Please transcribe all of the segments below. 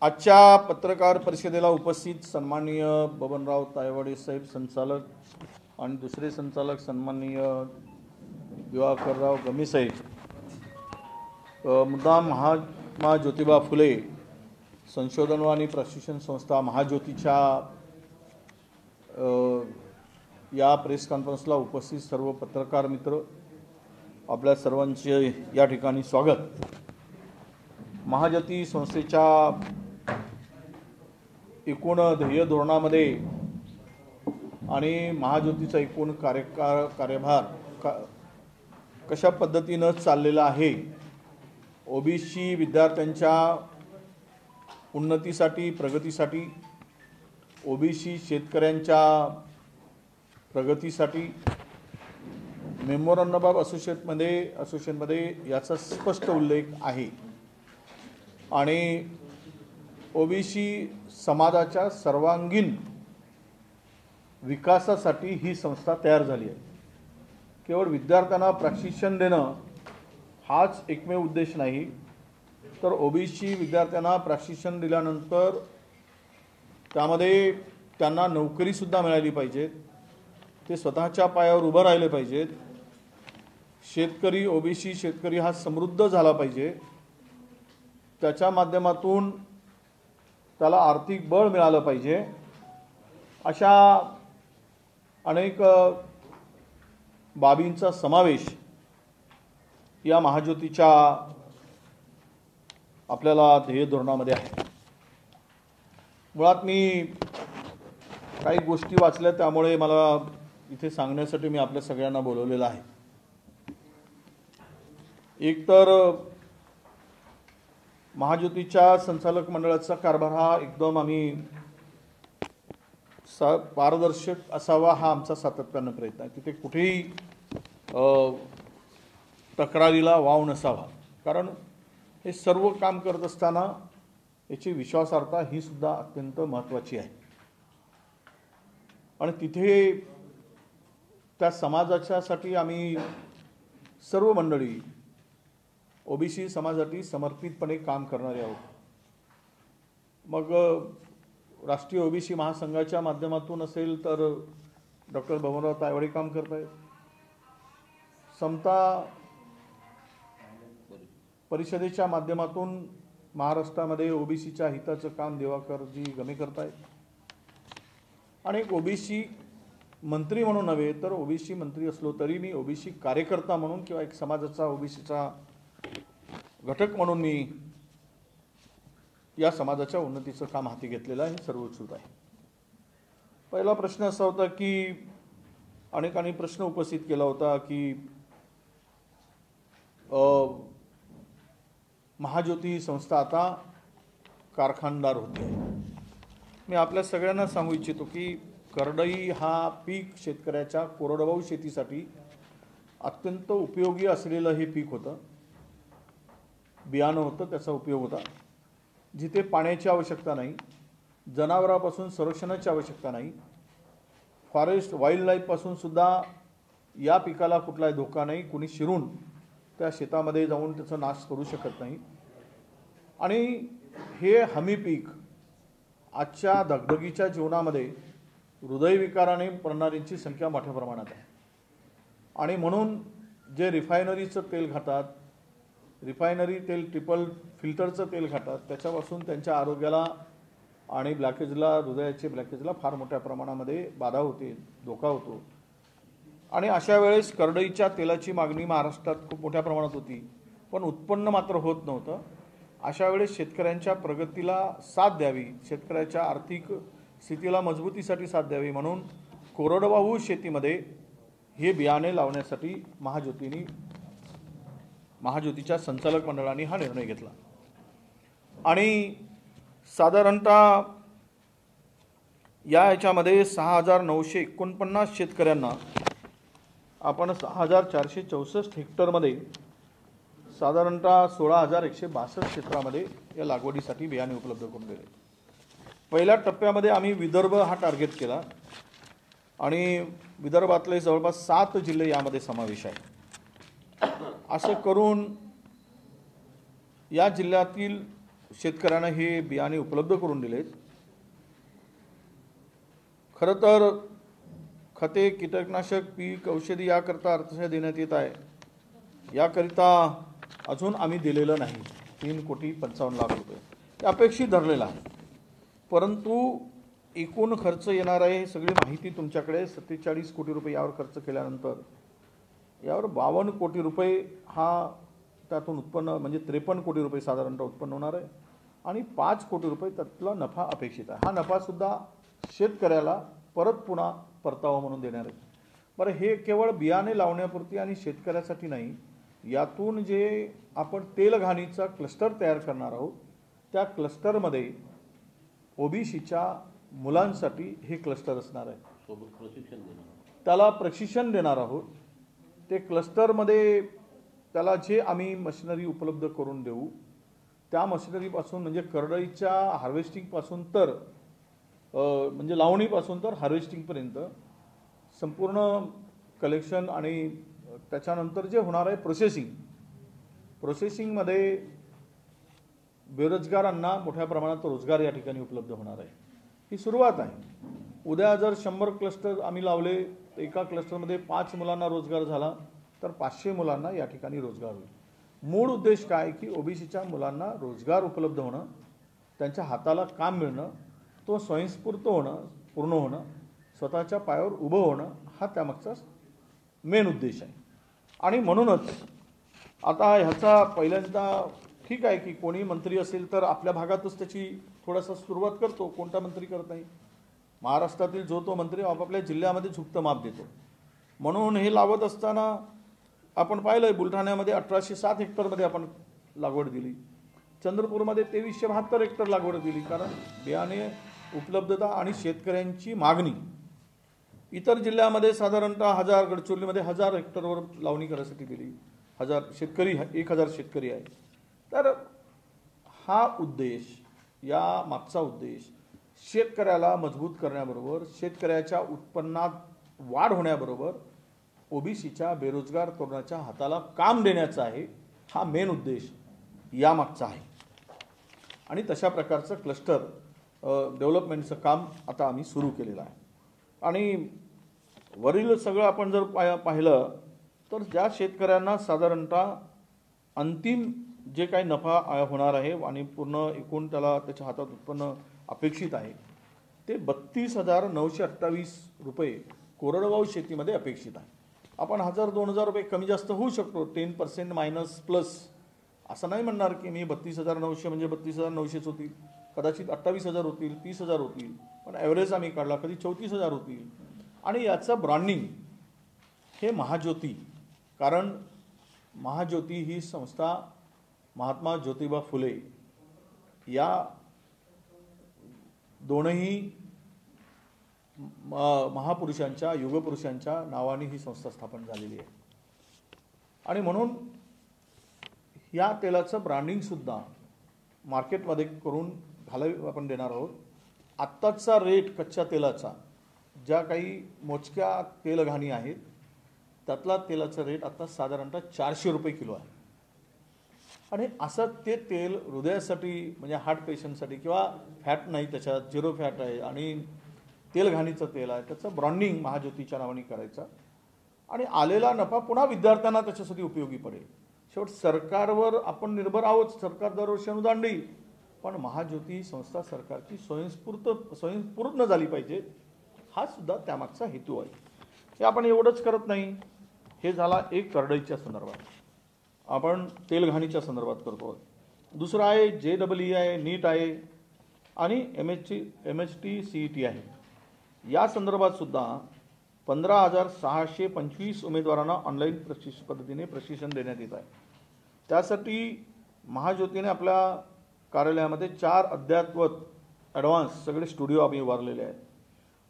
आजच्या पत्रकार परिषदेला उपस्थित सन्माननीय बबनराव तायवाडे साहेब संचालक आणि दुसरे संचालक सन्माननीय दिवाकरराव गमे साहेब, मुद्दाम महात्मा ज्योतिबा फुले संशोधन आणि प्रशिक्षण संस्था महाज्योतीच्या या प्रेस कॉन्फरन्सला उपस्थित सर्व पत्रकार मित्र, आपल्या सर्वांचे या ठिकाणी स्वागत। महाज्योती संस्थेच्या एकूण ध्येय धोरणामध्ये आणि महाज्योतीचा एकूण कार्यभार कशा पद्धतीने चाललेला आहे, ओबीसी विद्यार्थ्यांच्या उन्नतीसाठी प्रगतीसाठी, ओबीसी शेतकऱ्यांच्या प्रगतीसाठी मेमोरंडम ऑफ असोसिएशनमध्ये याचा स्पष्ट उल्लेख आहे आणि ओबीसी समाजाच्या सर्वांगीण विकासासाठी ही संस्था तयार झाली आहे। केवळ विद्यार्थ्यांना प्रशिक्षण देणं हाच एकमेव उद्देश नाही, तर ओबीसी विद्यार्थ्यांना प्रशिक्षण दिल्यानंतर त्यामध्ये त्यांना नोकरीसुद्धा मिळाली पाहिजे, ते स्वतःच्या पायावर उभं राहिले पाहिजेत। शेतकरी, ओबीसी शेतकरी हा समृद्ध झाला पाहिजे, त्याच्या माध्यमातून त्याला आर्थिक बळ मिळालं पाहिजे। अशा अनेक बाबींचा समावेश या महाज्योतीच्या आपल्याला ध्येय धोरणामध्ये आहे। मुळात मी काही गोष्टी वाचल्या, त्यामुळे मला इथे सांगण्यासाठी मी आपल्या सगळ्यांना बोलवलेलं आहे। एक तर महाज्योतीच्या संचालक मंडळाचा कारभार हा एकदम आम्ही पारदर्शक असावा, हा आमचा सातत्याने प्रयत्न आहे। तिथे कुठेही तक्रारीला वाव नसावा, कारण हे सर्व काम करत असताना याची विश्वासार्हता ही सुद्धा अत्यंत महत्त्वाची आहे। आणि तिथे त्या समाजाच्यासाठी आम्ही सर्व मंडळी ओबीसी समाजासाठी समर्पितपणे काम करणारे आहोत। मग राष्ट्रीय ओबीसी महासंघाच्या माध्यमातून असेल तर डॉक्टर बबनराव तायवाडे काम करत आहेत, समता परिषदेच्या माध्यमातून महाराष्ट्रामध्ये ओबीसीच्या हिताचं काम दिवाकरजी गमे करत आहेत, आणि एक ओबीसी मंत्री म्हणून नव्हे तर ओबीसी मंत्री असलो तरी मी ओबीसी कार्यकर्ता म्हणून किंवा एक समाजाचा ओबीसीचा घटक म्हणून मी या समाजाच्या उन्नतीचं काम हाती घेतलेलं आहे, हे सर्व उचित आहे। पहिला प्रश्न असा होता की अनेकांनी प्रश्न उपस्थित केला होता की महाज्योती संस्था आता कारखानदार होते आहे। मी आपल्या सगळ्यांना सांगू इच्छितो की करडई हा पीक शेतकऱ्याच्या कोरडवाहू शेतीसाठी अत्यंत उपयोगी असलेलं हे पीक होतं, बियाणं होतं, त्याचा उपयोग होता। जिथे पाण्याची आवश्यकता नाही, जनावरांपासून संरक्षणाची आवश्यकता नाही, फॉरेस्ट वाईल्ड लाईफपासून सुद्धा या पिकाला कुठलाही धोका नाही, कुणी शिरून त्या शेतामध्ये जाऊन त्याचा नाश करू शकत नाही। आणि हे हमी पीक आजच्या धगधगीच्या जीवनामध्ये हृदयविकाराने पडणाऱ्यांची संख्या मोठ्या प्रमाणात आहे, आणि म्हणून जे रिफायनरीचं तेल खातात, रिफायनरी तेल ट्रिपल फिल्टरचं तेल खातात, त्याच्यापासून त्यांच्या आरोग्याला आणि ब्लॅकेजला, हृदयाचे ब्लॅकेजला फार मोठ्या प्रमाणामध्ये बाधा होते, धोका होतो। आणि अशा वेळेस करडईच्या तेलाची मागणी महाराष्ट्रात खूप मोठ्या प्रमाणात होती, पण उत्पन्न मात्र होत नव्हतं। अशा वेळेस शेतकऱ्यांच्या प्रगतीला साथ द्यावी, शेतकऱ्याच्या आर्थिक स्थितीला मजबूतीसाठी साथ द्यावी म्हणून कोरडवाहू शेतीमध्ये हे बियाणे लावण्यासाठी महाज्योतीच्या संचालक मंडळाने हा निर्णय घेतला। आणि साधारणतः याच्यामध्ये 6,949 शेतकऱ्यांना आपण 6,464 हेक्टरमध्ये साधारणतः 16,162 क्षेत्रामध्ये या लागवडीसाठी बियाणे उपलब्ध करून दिले। पहिल्या टप्प्यामध्ये आम्ही विदर्भ हा टार्गेट केला आणि विदर्भातले जवळपास 7 जिल्हे यामध्ये समावेश आहे। असं करून या जिल्ह्यातील शेतकऱ्यांना हे बियाणे उपलब्ध करून दिलेत. खरं तर खते, कीटकनाशक, पीक, औषधी याकरता अर्थसहाय्य देण्यात येत आहे. याकरिता अजून आम्ही दिलेलं नाही. 3,55,00,000 रुपये हे अपेक्षित धरलेलं आहे. परंतु एकूण खर्च येणार आहे, सगळी माहिती तुमच्याकडे. 47 कोटी रुपये यावर खर्च केल्यानंतर यावर 52 कोटी रुपये हा त्यातून उत्पन्न, म्हणजे 53 कोटी रुपये साधारणतः उत्पन्न होणार आहे आणि 5 कोटी रुपये त्यातला नफा अपेक्षित आहे. हा नफासुद्धा शेतकऱ्याला परत पुन्हा परतावा म्हणून देणार आहे. बरं, हे केवळ बियाणे लावण्यापुरती आणि शेतकऱ्यासाठी नाही, यातून जे आपण तेलघाणीचा क्लस्टर तयार करणार आहोत त्या क्लस्टरमध्ये ओबीसीच्या मुलांसाठी हे क्लस्टर असणार आहे. त्याला प्रशिक्षण देणार आहोत. ते क्लस्टरमध्ये त्याला जे आम्ही मशिनरी उपलब्ध करून देऊ त्या मशिनरीपासून, म्हणजे करडईच्या हार्वेस्टिंगपासून तर म्हणजे लावणीपासून तर हार्वेस्टिंगपर्यंत संपूर्ण कलेक्शन आणि त्याच्यानंतर जे होणार आहे प्रोसेसिंगमध्ये बेरोजगारांना मोठ्या प्रमाणात रोजगार या ठिकाणी उपलब्ध होणार आहे. ही सुरुवात आहे. उद्या जर 100 क्लस्टर आम्ही लावले तर एका क्लस्टरमध्ये 5 मुलांना रोजगार झाला तर 500 मुलांना या ठिकाणी रोजगार होईल. मूळ उद्देश काय की ओबीसीच्या मुलांना रोजगार उपलब्ध होणं, त्यांच्या हाताला काम मिळणं, तो स्वयंस्फूर्त होणं, पूर्ण होणं, स्वतःच्या पायावर उभं होणं, हा त्यामागचा मेन उद्देश आहे. आणि म्हणूनच आता ह्याचा पहिल्यांदा ठीक आहे की कोणी मंत्री असेल तर आपल्या भागातच त्याची थोडासा सुरुवात करतो, कोणता मंत्री करत नाही. महाराष्ट्रातील जो तो मंत्री आपापल्या जिल्ह्यामध्ये झुकतं माप देतो. म्हणून हे लावत असताना आपण पाहिलं बुलढाण्यामध्ये 1807 हेक्टरमध्ये आपण लागवड दिली, चंद्रपूरमध्ये 2372 हेक्टर लागवड दिली, कारण बियाणे उपलब्धता आणि शेतकऱ्यांची मागणी. इतर जिल्ह्यामध्ये साधारणतः 1000, गडचिरोलीमध्ये 1000 हेक्टरवर लावणी करायसाठी दिली. 1000 शेतकरी आहे. तर हा उद्देश, या मागचा उद्देश शेतकऱ्याला मजबूत करण्याबरोबर, शेतकऱ्याच्या उत्पन्नात वाढ होण्याबरोबर ओबीसीच्या बेरोजगार तरुणाच्या हाताला काम देण्याचा आहे. हा मेन उद्देश यामागचा आहे. आणि तशा प्रकारचं क्लस्टर डेव्हलपमेंटचं काम आता आम्ही सुरू केलेलं आहे. आणि वरील सगळं आपण जर पाहिलं तर ज्या शेतकऱ्यांना साधारणतः अंतिम जे काही नफा होणार आहे आणि पूर्ण एकूण त्याला त्याच्या हातात उत्पन्न अपेक्षित आहे ते 32,928 रुपये कोरडवाहू शेतीमध्ये अपेक्षित आहे. आपण 1000-2000 रुपये कमी जास्त होऊ शकतो, 10% मायनस प्लस. असं नाही म्हणणार की मी 32,900 म्हणजे 32,900च होतील, कदाचित 28,000 होतील, 30,000 होतील, पण ॲव्हरेज आम्ही काढला कधी 34,000 होतील. आणि याचं ब्रँडिंग हे महाज्योती, कारण महाज्योती ही संस्था महात्मा ज्योतिबा फुले या दोनही महापुरुषांच्या, युगपुरुषांच्या नावाने ही संस्था स्थापन झालेली आहे. आणि म्हणून या तेलाचं ब्रँडिंगसुद्धा मार्केटमध्ये करून आपण देणार आहोत. आत्ताचा रेट कच्च्या तेलाचा, ज्या काही मोजक्या तेलघाणी आहेत त्यातला तेलाचा रेट आता साधारणतः 400 रुपये किलो आहे. आणि असं ते तेल हृदयासाठी, म्हणजे हार्ट पेशंटसाठी, किंवा फॅट नाही त्याच्यात, 0 फॅट आहे आणि तेलघाणीचं तेल आहे, त्याचं ब्रँडिंग महाज्योतीच्या नावाने करायचं आणि आलेला नफा पुन्हा विद्यार्थ्यांना त्याच्यासाठी उपयोगी पडेल. शेवट सरकारवर आपण निर्भर आहोत, सरकार दरवर्षी अनुदान देईल, पण महाज्योती संस्था सरकारची स्वयंपूर्ण झाली पाहिजे, हा सुद्धा त्यामागचा हेतू आहे. हे आपण एवढंच करत नाही. हे झाला एक करडईच्या संदर्भात, आपण तेलघाणीच्या संदर्भात करतो. दुसरं आहे JEE आहे, नीट आहे आणि MHT CET आहे. या संदर्भात सुद्धा 15,625 उमेदवारांना ऑनलाईन पद्धतीने प्रशिक्षण देण्यात येत आहे. त्यासाठी महाज्योतीने आपल्या कार्यालयामध्ये 4 अद्ययावत ॲडव्हान्स सगळे स्टुडिओ आम्ही उभारलेले आहेत.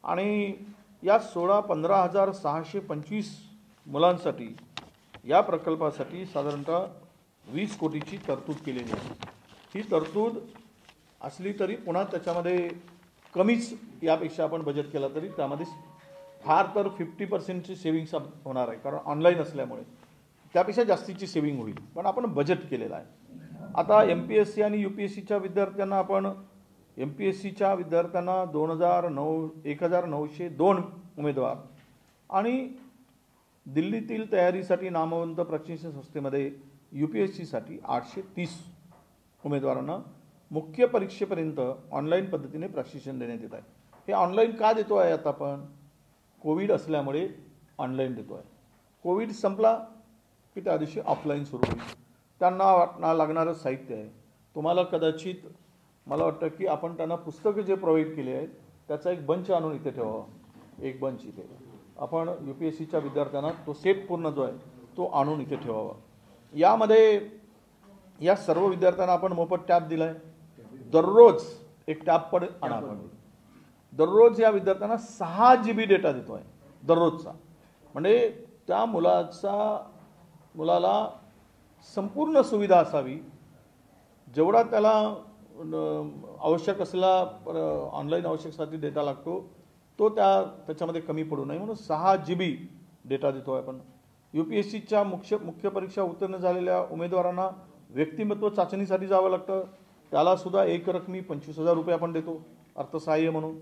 आणि या 15,625 मुलांसाठी या प्रकल्पासाठी साधारणतः 20 कोटीची तरतूद केलेली आहे. ही तरतूद असली तरी पुन्हा त्याच्यामध्ये कमीच, यापेक्षा आपण बजेट केला तरी त्यामध्ये फार तर 50%ची सेविंग्स होणार आहे, कारण ऑनलाईन असल्यामुळे त्यापेक्षा जास्तीची सेविंग होईल, पण आपण बजेट केलेलं आहे. आता MPSC आणि UPSCच्या विद्यार्थ्यांना आपण MPSCच्या विद्यार्थ्यांना 1902 उमेदवार आणि दिल्लीतील तयारीसाठी नामवंत प्रशिक्षण संस्थेमध्ये UPSCसाठी 830 उमेदवारांना मुख्य परीक्षेपर्यंत ऑनलाईन पद्धतीने प्रशिक्षण देण्यात येत आहे. हे ऑनलाईन का देतो आहे? आता आपण कोविड असल्यामुळे ऑनलाईन देतो आहे. कोविड संपला की त्या दिवशी ऑफलाईन सुरू होईल. त्यांना लागणारं साहित्य आहे. तुम्हाला कदाचित मला वाटतं की आपण त्यांना पुस्तकं जे प्रोव्हाइड केले आहेत त्याचा एक बंच आणून इथे ठेवावा. एक बंच इथे आपण UPSCच्या विद्यार्थ्यांना तो सेट पूर्ण जो आहे तो आणून इथे ठेवावा. यामध्ये या सर्व विद्यार्थ्यांना आपण मोफत टॅब दिला आहे. दररोज एक टॅब पण आणा. आपण दररोज या विद्यार्थ्यांना 6 GB डेटा देतो आहे दररोजचा. म्हणजे त्या मुलाला संपूर्ण सुविधा असावी. जेवढा त्याला आवश्यक असलेला ऑनलाईन आवश्यकसाठी डेटा लागतो तो त्याच्यामध्ये कमी पडू नये म्हणून 6 GB डेटा देतो आहे आपण. UPSCच्या मुख्य परीक्षा उत्तीर्ण झालेल्या उमेदवारांना व्यक्तिमत्व चाचणीसाठी जावं लागतं. त्याला सुद्धा एक रकमी 25,000 रुपये आपण देतो अर्थसहाय्य म्हणून.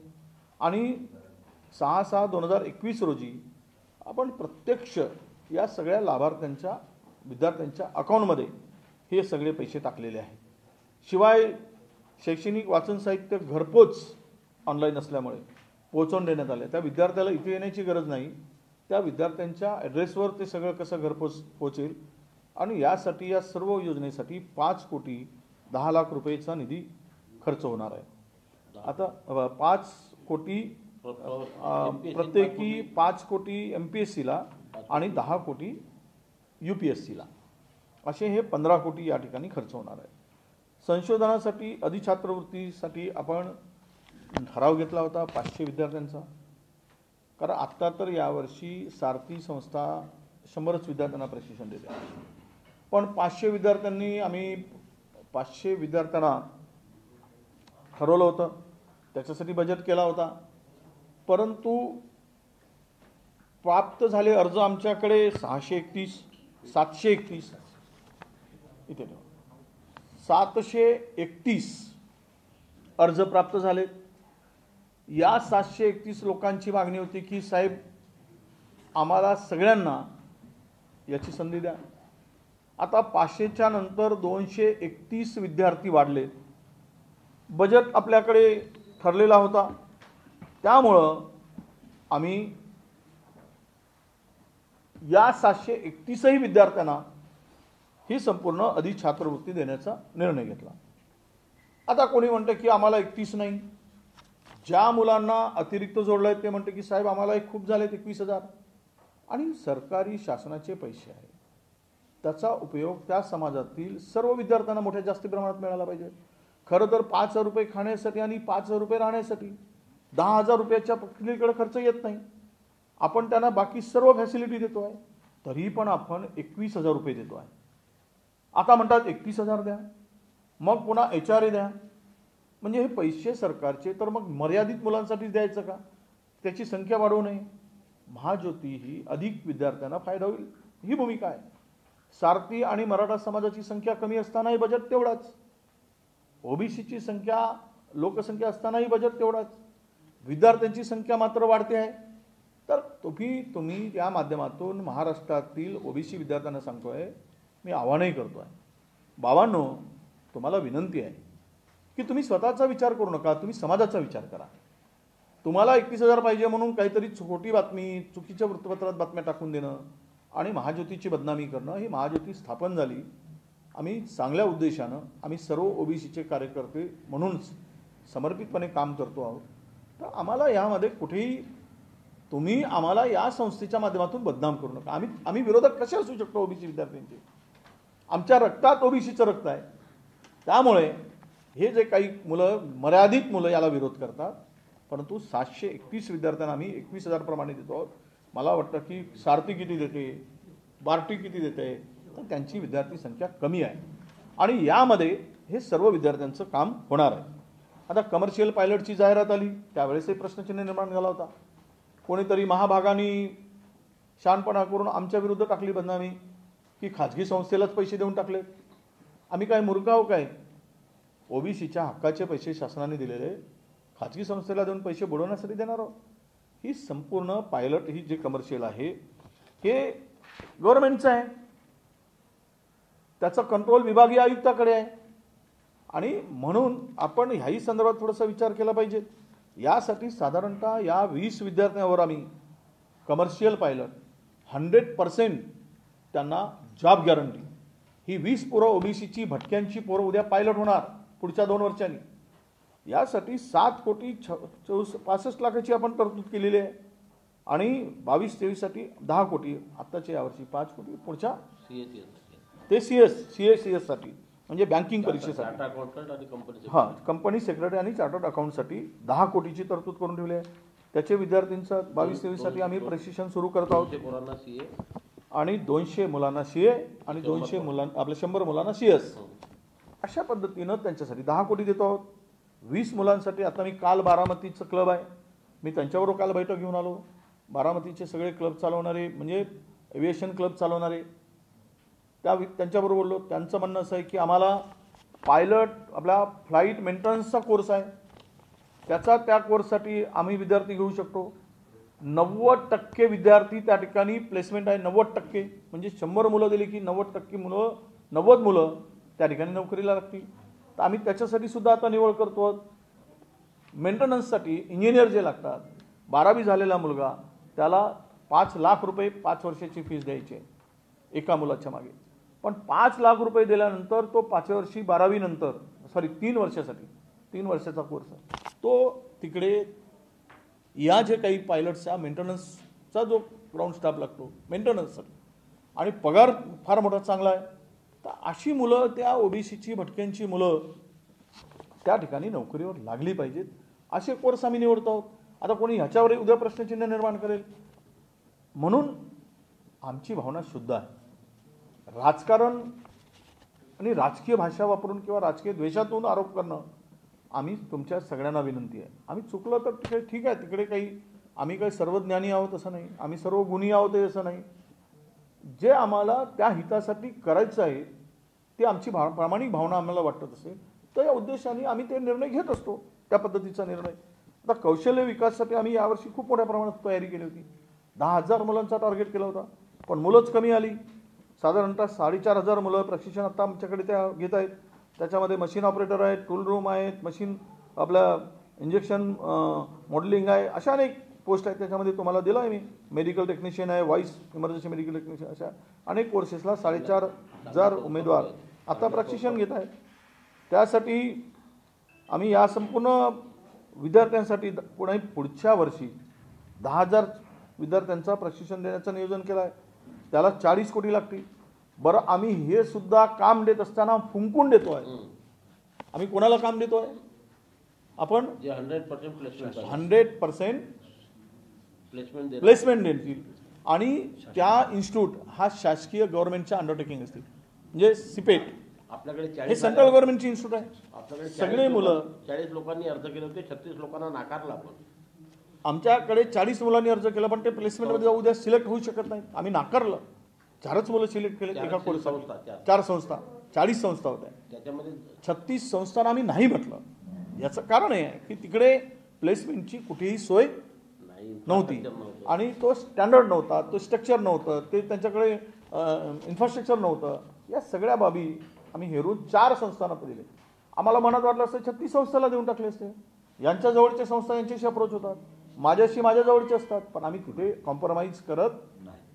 आणि 6/6/2021 रोजी आपण प्रत्यक्ष या सगळ्या लाभार्थ्यांच्या विद्यार्थ्यांच्या अकाउंटमध्ये हे सगळे पैसे टाकलेले आहेत. शिवाय शैक्षणिक वाचन साहित्य घरपोच ऑनलाईन असल्यामुळे पोहोचवून देण्यात आले. त्या विद्यार्थ्याला इथे येण्याची गरज नाही. त्या विद्यार्थ्यांच्या ॲड्रेसवर ते सगळं कसं घरपोच पोहोचेल. आणि यासाठी या सर्व योजनेसाठी 5,10,00,000 रुपयेचा निधी खर्च होणार आहे. आता 5 कोटी प्रत्येकी 5 कोटी MPSCला आणि 10 कोटी UPSCला असे हे 15 कोटी या ठिकाणी खर्च होणार आहे. संशोधनासाठी अधिछात्रवृत्तीसाठी आपण ठराव घेतला होता 500 विद्यार्थ्यांचा. कारण आत्ता तर यावर्षी सारथी संस्था 100च विद्यार्थ्यांना प्रशिक्षण देते. पण 500 विद्यार्थ्यांना ठरवलं होतं. त्याच्यासाठी बजेट केला होता. परंतु प्राप्त झाले अर्ज आमच्याकडे 731 इथे 731 अर्ज प्राप्त झालेत. या 731 लोकांची मागणी होती की साहेब आम्हाला सगळ्यांना याची संधी द्या. आता 500च्या नंतर 231 विद्यार्थी वाढले. बजेट आपल्याकडे ठरलेला होता. त्यामुळं आम्ही या 731 विद्यार्थ्यांना ही संपूर्ण अधिछात्रवृत्ती देण्याचा निर्णय घेतला. आता कोणी म्हणतं की आम्हाला 31 नाही. ज्या मुलांना अतिरिक्त जोडलं आहे ते म्हणते की साहेब आम्हाला एक खूप झालेत 21,000. आणि सरकारी शासनाचे पैसे आहेत त्याचा उपयोग त्या समाजातील सर्व विद्यार्थ्यांना मोठ्या जास्ती प्रमाणात मिळाला पाहिजे. खरं तर 5,000 रुपये खाण्यासाठी आणि 5,000 रुपये राहण्यासाठी 10,000 रुपयाच्या पत्नीकडे खर्च येत नाही. आपण त्यांना बाकी सर्व फॅसिलिटी देतो आहे तरी पण आपण 21,000 रुपये देतो आहे. आता म्हणतात 31,000 द्या मग पुन्हा HRA द्या. म्हणजे हे पैसे सरकारचे तर मग मर्यादित मुलांसाठी द्यायचं का? त्याची संख्या वाढवू नये. महाज्योती ही अधिक विद्यार्थ्यांना फायदा होईल ही भूमिका आहे. सारथी आणि मराठा समाजाची संख्या कमी असतानाही बजेट तेवढाच. OBCची लोकसंख्या असतानाही बजेट तेवढाच. विद्यार्थ्यांची संख्या मात्र वाढते आहे. तर तुम्ही या माध्यमातून महाराष्ट्रातील OBC विद्यार्थ्यांना सांगतोय, मी आवाहनही करतोय, बाबांनो तुम्हाला विनंती आहे की तुम्ही स्वतःचा विचार करू नका, तुम्ही समाजाचा विचार करा. तुम्हाला 31,000 पाहिजे म्हणून काहीतरी खोटी बातमी चुकीच्या वृत्तपत्रात बातम्या टाकून देणं आणि महाज्योतीची बदनामी करणं. ही महाज्योती स्थापन झाली आम्ही चांगल्या उद्देशानं, आम्ही सर्व OBCचे कार्यकर्ते म्हणून समर्पितपणे काम करतो आहोत. तर आम्हाला यामध्ये कुठेही तुम्ही आम्हाला या संस्थेच्या माध्यमातून बदनाम करू नका. आम्ही विरोधक कसे असू शकतो OBC विद्यार्थ्यांचे? आमच्या रक्तात OBCचं रक्त आहे. त्यामुळे हे जे काही मर्यादित मुलं याला विरोध करतात. परंतु 731 विद्यार्थ्यांना आम्ही 21,000 प्रमाणे देतो आहोत. मला वाटतं की सारथी किती देते, बार्टी किती देते, तर त्यांची विद्यार्थी संख्या कमी आहे आणि यामध्ये हे सर्व विद्यार्थ्यांचं काम होणार आहे. आता कमर्शियल पायलटची जाहिरात आली त्यावेळेसही प्रश्नचिन्ह निर्माण झाला होता. कोणीतरी महाभागानी शहाणपणा करून आमच्या विरुद्ध टाकली बदनामी की खाजगी संस्थेलाच पैसे देऊन टाकले. आम्ही काय मूर्ख आहो काय? ओबीसीच्या हक्काचे पैसे शासनाने दिलेले खाजगी संस्थेला देऊन पैसे बुडवण्यासाठी देणार आहोत? ही संपूर्ण पायलट ही जे कमर्शियल आहे हे गव्हर्नमेंटचं आहे, त्याचा कंट्रोल विभागीय आयुक्ताकडे आहे. आणि म्हणून आपण ह्याही संदर्भात थोडासा विचार केला पाहिजे. यासाठी साधारणतः या 20 विद्यार्थ्यांवर आम्ही कमर्शियल पायलट 100% त्यांना जॉब गॅरंटी. ही 20 पोरं ओबीसीची भटक्यांची पोरं उद्या पायलट होणार पुढच्या 2 वर्षांनी. यासाठी 7,65 लाखाची आपण तरतूद केलेली आहे आणि 22-23 साठी 10 कोटी, आत्ताच्या यावर्षी 5 कोटी, पुढच्या ते सीएस साठी म्हणजे बँकिंग परीक्षेसाठी, हां कंपनी सेक्रेटरी आणि चार्टर्ड अकाउंटसाठी 10 कोटीची तरतूद करून ठेवली आहे. त्याचे विद्यार्थ्यांचा 22-23 साठी आम्ही प्रशिक्षण सुरू करत आहोत आणि 200 मुलांना सीए आणि 200 मुलांना आपल्या 100 मुलांना सीएस अशा पद्धतीनं त्यांच्यासाठी 10 कोटी देतो आहोत. 20 मुलांसाठी आता मी काल बारामतीचं क्लब आहे, मी त्यांच्याबरोबर काल बैठक घेऊन आलो. बारामतीचे सगळे क्लब चालवणारे म्हणजे एव्हिएशन क्लब चालवणारे त्यांच्याबरोबर बोललो. त्यांचं म्हणणं असं आहे की आम्हाला पायलट आपला फ्लाईट मेंटेनन्सचा कोर्स आहे, त्या कोर्ससाठी आम्ही विद्यार्थी घेऊ शकतो. 90% विद्यार्थी त्या ठिकाणी प्लेसमेंट आहे. 90% म्हणजे 100 मुलं दिली की 90 मुलं त्या ठिकाणी नोकरीला लागतील. तर आम्ही त्याच्यासाठी सुद्धा आता निवड करतो. मेंटेनन्ससाठी इंजिनियर जे लागतात, 12वी झालेला मुलगा त्याला 5 लाख रुपये 5 वर्षाची फीस द्यायची आहे एका मुलाच्या मागे. पण 5 लाख रुपये दिल्यानंतर तो 5व्या वर्षी 12वी नंतर 3 वर्षासाठी 3 वर्षाचा कोर्स आहे तो तिकडे या जे काही पायलटचा मेंटेनन्सचा जो ग्राउंड स्टाफ लागतो मेंटेनन्ससाठी आणि पगार फार मोठा चांगला आहे. तर अशी मुलं त्या ओबीसीची भटक्यांची मुलं त्या ठिकाणी नोकरीवर लागली पाहिजेत असे कोर्स आम्ही निवडतो आहोत. आता कोणी ह्याच्यावर उद्या प्रश्नचिन्ह निर्माण करेल म्हणून आमची भावना शुद्ध आहे. राजकारण आणि राजकीय भाषा वापरून किंवा राजकीय द्वेषातून आरोप करणं आम्ही तुमच्या सगळ्यांना विनंती आहे. आम्ही चुकलं तर तिकडे ठीक आहे, तिकडे काही आम्ही काही सर्वज्ञानी आहोत असं नाही, आम्ही सर्व गुणी आहोत असं नाही. जे आम्हाला त्या हितासाठी करायचं आहे ते आमची प्रामाणिक भावना आम्हाला वाटत असेल तर या उद्देशाने आम्ही ते निर्णय घेत असतो, त्या पद्धतीचा निर्णय. आता कौशल्य विकासासाठी आम्ही यावर्षी खूप मोठ्या प्रमाणात तयारी केली होती. 10,000 मुलांचा टार्गेट केला होता पण मुलंच कमी आली. साधारणतः 4,500 मुलं प्रशिक्षण आता आमच्याकडे त्या घेत आहेत. त्याच्यामध्ये मशीन ऑपरेटर आहेत, टूल रूम आहेत, मशीन आपल्या इंजेक्शन मॉडेलिंग आहे, अशा अनेक पोस्ट आहेत. त्याच्यामध्ये तुम्हाला दिलं आहे मी. मेडिकल टेक्निशियन आहे, व्हॉइस इमर्जन्सी मेडिकल टेक्निशियन, अशा अनेक कोर्सेसला 4,500 उमेदवार आता प्रशिक्षण घेत आहेत. त्यासाठी आम्ही या संपूर्ण विद्यार्थ्यांसाठी पुढच्या वर्षी 10,000 विद्यार्थ्यांचा प्रशिक्षण देण्याचं नियोजन केलं आहे. त्याला 40 कोटी लागतील. बरं आम्ही हे सुद्धा काम देत असताना फुंकून देतो आहे. आम्ही कोणाला काम देतो आहे? आपण 100% प्लेसमेंट देतील आणि त्या इन्स्टिट्यूट हा शासकीय गव्हर्नमेंटच्या अंडरटेकिंग असतील. म्हणजे सिपेट आपल्याकडे हे सेंट्रल गव्हर्नमेंटची इन्स्टिट्यूट आहे. आपल्याकडे सगळे मुलं 40 लोकांनी अर्ज केले होते, 36 लोकांना नाकारला. आपण आमच्याकडे 40 मुलांनी अर्ज केला पण ते प्लेसमेंटमध्ये उद्या सिलेक्ट होऊ शकत नाही. आम्ही नाकारलं. 4च मुलं सिलेक्ट केले एका कोर्स. 4 संस्था 40 संस्था होत्या, त्याच्यामध्ये 36 संस्थांना आम्ही नाही म्हटलं. याचं कारण हे आहे की तिकडे प्लेसमेंटची कुठेही सोय नव्हती आणि तो स्टँडर्ड नव्हता, तो स्ट्रक्चर नव्हतं, ते त्यांच्याकडे इन्फ्रास्ट्रक्चर नव्हतं. या सगळ्या बाबी आम्ही हेरून 4 संस्थांना दिले. आम्हाला मनात वाटलं असतं 36 संस्थांना देऊन टाकले असते. यांच्या जवळच्या संस्था यांच्याशी अप्रोच होतात, माझ्याशी माझ्या जवळचे असतात, पण आम्ही तिथे कॉम्प्रोमाइज करत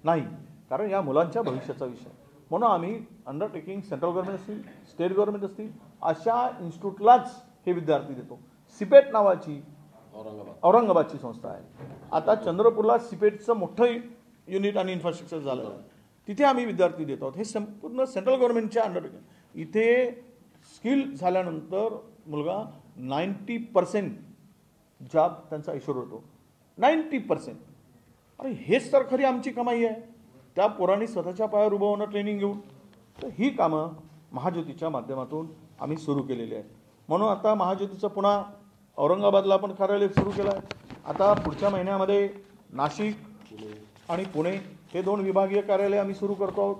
नाही कारण या मुलांच्या भविष्याचा विषय. म्हणून आम्ही अंडरटेकिंग सेंट्रल गव्हर्नमेंट असतील, स्टेट गव्हर्नमेंट असतील अशा इन्स्टिट्यूटलाच हे विद्यार्थी देतो. सिपेट नावाची औरंगाबादची संस्था आहे. आता चंद्रपूरला सिपेटचं मोठं युनिट आणि इन्फ्रास्ट्रक्चर झालं आहे, तिथे आम्ही विद्यार्थी देत आहोत. हे संपूर्ण सेंट्रल गव्हर्नमेंटच्या अंडरटेकिंग. इथे स्किल झाल्यानंतर मुलगा 90% जॉब त्यांचा ऐश्वर होतो. 90%. अरे हेच तर खरी आमची कमाई आहे. त्या पोरांनी स्वतःच्या पायावर उभं होणं ट्रेनिंग घेऊन. तर ही कामं महाज्योतीच्या माध्यमातून आम्ही सुरू केलेली आहेत. म्हणून आता महाज्योतीचं पुन्हा औरंगाबादला आपण कार्यालय सुरू केलं आहे. आता पुढच्या महिन्यामध्ये नाशिक आणि पुणे हे 2 विभागीय कार्यालय आम्ही सुरू करतो आहोत.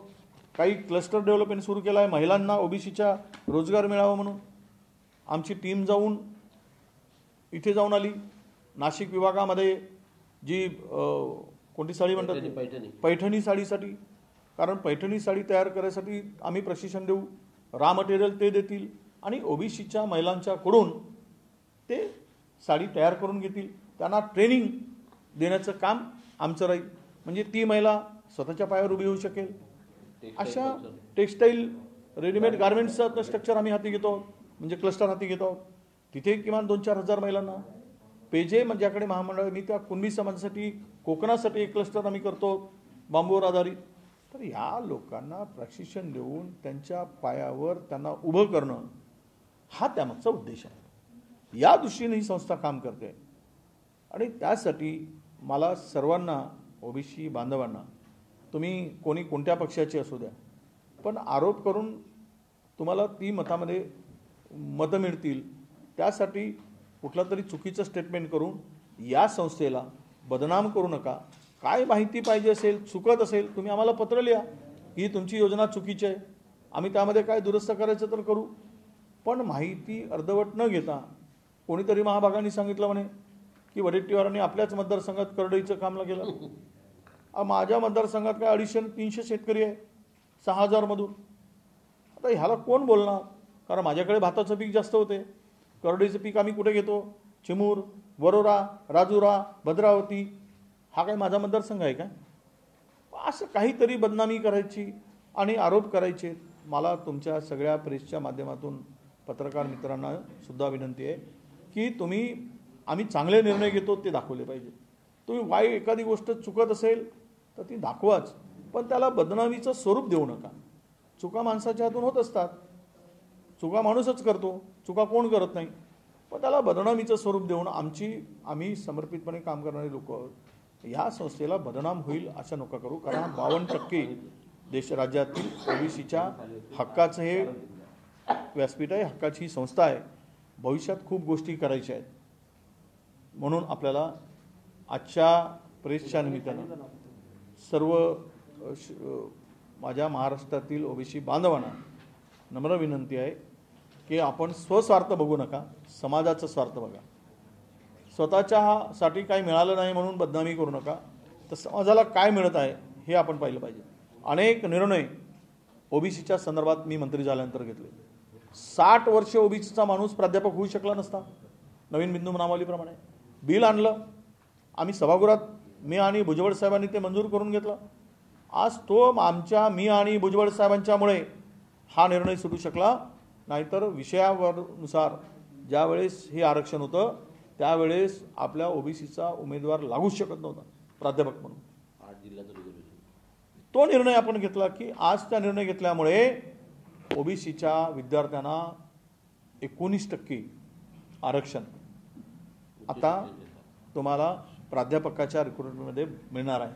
काही क्लस्टर डेव्हलपमेंट सुरू केलं आहे महिलांना ओबीसीच्या रोजगार मिळावा म्हणून. आमची टीम जाऊन इथे जाऊन आली नाशिक विभागामध्ये जी कोणती साडी म्हणतात पैठणी पैठणी साडीसाठी. कारण पैठणी साडी तयार करायसाठी आम्ही प्रशिक्षण देऊ, रॉ मटेरियल ते देतील आणि ओबीसीच्या महिलांच्याकडून ते साडी तयार करून घेतील. त्यांना ट्रेनिंग देण्याचं काम आमचं राहील. म्हणजे ती महिला स्वतःच्या पायावर उभी होऊ शकेल. अशा टेक्स्टाईल रेडीमेड गार्मेंट्सचं स्ट्रक्चर आम्ही हाती घेतो आहोत, म्हणजे क्लस्टर हाती घेतो आहोत. तिथे किमान 2-4 हजार महिलांना पेजे ज्याकडे महामंडळ मी त्या कुणबी समाजासाठी कोकणासाठी एक क्लस्टर आम्ही करतो बांबूवर आधारित. तर या लोकांना प्रशिक्षण देऊन त्यांच्या पायावर त्यांना उभं करणं हा त्यामागचा उद्देश आहे. या दृष्टीने ही संस्था काम करते आणि त्यासाठी मला सर्वांना ओबीसी बांधवांना तुम्ही कोणी कोणत्या पक्षाचे असू द्या पण आरोप करून तुम्हाला ती मतामध्ये मतं मिळतील त्यासाठी कुठलं तरी चुकीचं स्टेटमेंट करून या संस्थेला बदनाम करू नका. काय माहिती पाहिजे असेल चुकत असेल तुम्ही आम्हाला पत्र लिहा की तुमची योजना चुकीची आहे, आम्ही त्यामध्ये काय दुरुस्त करायचं तर करू. पण माहिती अर्धवट न घेता कोणीतरी महाभागांनी सांगितलं म्हणे की वडेट्टीवारांनी आपल्याच मतदारसंघात करडईचं कामला केलं. माझ्या मतदारसंघात काय 250-300 शेतकरी आहे 6,000 मधून. आता ह्याला कोण बोलणार? कारण माझ्याकडे भाताचं पीक जास्त होते, करडईचं पीक आम्ही कुठे घेतो? चिमूर, वरोरा, राजुरा, भद्रावती. हा काय माझा मतदारसंघ आहे का? असं काहीतरी बदनामी करायची आणि आरोप करायचे. मला तुमच्या सगळ्या प्रेसच्या माध्यमातून पत्रकार मित्रांना सुद्धा विनंती आहे की तुम्ही आम्ही चांगले निर्णय घेतो ते दाखवले पाहिजे. तुम्ही एखादी गोष्ट चुकत असेल तर ती दाखवाच, पण त्याला बदनामीचं स्वरूप देऊ नका. चुका माणसाच्या हातून होत असतात, चुका माणूसच करतो, चुका कोण करत नाही. पण त्याला बदनामीचं स्वरूप देऊन आम्ही समर्पितपणे काम करणारे लोक आहोत. या संस्थेला बदनाम होईल असं नका करू. कारण 52% राज्यातील ओबीसीच्या हक्काचं हे व्यासपीठ आहे, हक्काची संस्था आहे. भविष्यात खूप गोष्टी करायच्या आहेत. म्हणून आपल्याला आजच्या प्रेसच्या निमित्तानं सर्व माझ्या महाराष्ट्रातील ओबीसी बांधवांना नम्र विनंती आहे की आपण स्वस्वार्थ बघू नका, समाजाचा स्वार्थ बघा. स्वतःच्यासाठी काही मिळालं नाही म्हणून बदनामी करू नका, तर समाजाला काय मिळत आहे हे आपण पाहिलं पाहिजे. अनेक निर्णय ओबीसीच्या संदर्भात मी मंत्री झाल्यानंतर घेतले. 60 वर्ष ओबीसीचा माणूस प्राध्यापक होऊ शकला नसता. नवीन बिंदू नामावलीप्रमाणे बिल आणलं आम्ही सभागृहात, मी आणि भुजबळ साहेबांनी ते मंजूर करून घेतलं. आज तो मी आणि भुजबळ साहेबांच्यामुळे हा निर्णय सुटू शकला. नाहीतर विषयानुसार ज्यावेळेस हे आरक्षण होतं त्यावेळेस आपल्या ओबीसीचा उमेदवार लागूच शकत नव्हता प्राध्यापक म्हणून. 8 जिल्ह्याचं रिझर्वेशन तो निर्णय आपण घेतला की आज त्या निर्णय घेतल्यामुळे ओबीसीच्या विद्यार्थ्यांना 19% आरक्षण आता तुम्हाला प्राध्यापकाच्या रिक्रुटमेंटमध्ये मिळणार आहे.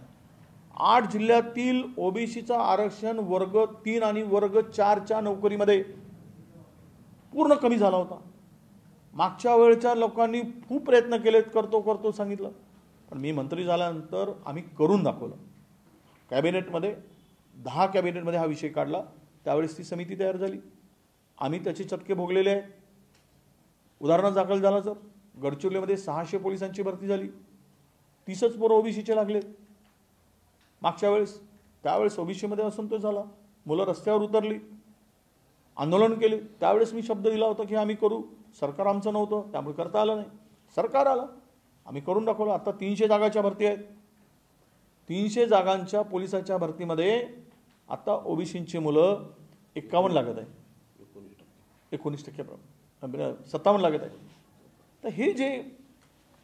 8 जिल्ह्यातील ओबीसीचा आरक्षण वर्ग 3 आणि वर्ग 4च्या नोकरीमध्ये पूर्ण कमी झाला होता. मागच्या वेळच्या लोकांनी खूप प्रयत्न केलेत, करतो सांगितलं, पण मी मंत्री झाल्यानंतर आम्ही करून दाखवलं. कॅबिनेटमध्ये 10 कॅबिनेटमध्ये हा विषय काढला. त्यावेळेस ती समिती तयार झाली. आम्ही त्याचे चटके भोगलेले आहेत. उदाहरण दाखल झालं तर गडचिरोलीमध्ये 600 पोलिसांची भरती झाली, 30च पोरं ओबीसीचे लागलेत मागच्या वेळेस. त्यावेळेस ओबीसीमध्ये असंतोष झाला, मुलं रस्त्यावर उतरली, आंदोलन केले. त्यावेळेस मी शब्द दिला होता की आम्ही करू. सरकार आमचं नव्हतं त्यामुळे करता आलं नाही. सरकार आलं, आम्ही करून दाखवलं. आता 300 जागाच्या भरती आहेत. 300 जागांच्या पोलिसाच्या भरतीमध्ये आता ओबीसींची मुलं 51 लागत आहे, 19% 57 लागत आहे. तर हे जे